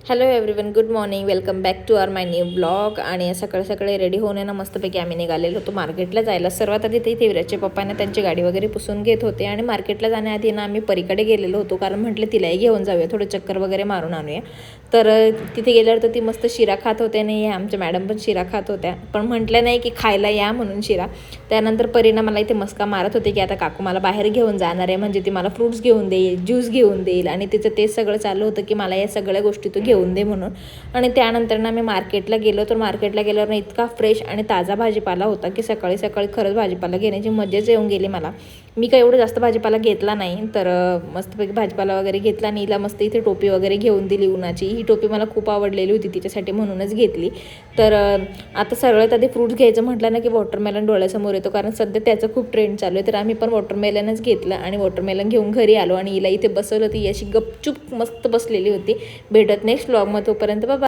Hello everyone, good morning. Welcome back to our my new blog. आणि सकाळी सकाळी ready होऊन ना मस्तपैकी आम्ही निघालेलो होतो मार्केटला जायला. सर्वात आधी ते विराजचे पप्पाने त्यांची गाडी वगैरे पुसून घेत होते आणि मार्केटला जाण्याआधी ना आम्ही परीकडे गेलेलो होतो, कारण म्हटलं तिलाही घेऊन जाऊया, थोडं चक्कर वगैरे मारून आणूया. तर तिथे गेल्यावर तर ती मस्त शिरा खात होते आणि आमच्या मॅडम पण शिरा खात होत्या, पण म्हटलं नाही की खायला या म्हणून शिरा. त्यानंतर परीना मला इथे मस्का मारत होते की आता काकू मला बाहेर घेऊन जाणार आहे, म्हणजे ती मला फ्रूट्स घेऊन देईल, ज्यूस घेऊन देईल, आणि तिचं तेच सगळं चालू होतं की मला या सगळ्या गोष्टी तू घेऊन दे म्हणून. आणि त्यानंतर ना मी मार्केटला गेलो, तर मार्केटला गेल्यावर इतका फ्रेश आणि ताजा भाजीपाला होता की सकाळी सकाळी खरंच भाजीपाला घेण्याची मजाच येऊन गेली मला. मी काही एवढं जास्त भाजीपाला घेतला नाही, तर मस्तपैकी भाजीपाला वगैरे घेतला आणि हिला मस्त इथे टोपी वगैरे घेऊन दिली उन्हाची. ही टोपी मला खूप आवडलेली होती तिच्यासाठी, म्हणूनच घेतली. तर आता सगळ्यात आधी फ्रूट्स घ्यायचं म्हटलं ना की वॉटरमेलन डोळ्यासमोर येतो, कारण सध्या त्याचं खूप ट्रेंड चालू आहे. तर आम्ही पण वॉटरमेलनच घेतलं आणि वॉटरमेलन घेऊन घरी आलो आणि हिला इथे बसवलं. ती अशी गपचूप मस्त बसलेली होती. भेटत नेक्स्ट व्लॉगमध्ये, तोपर्यंत बाबा.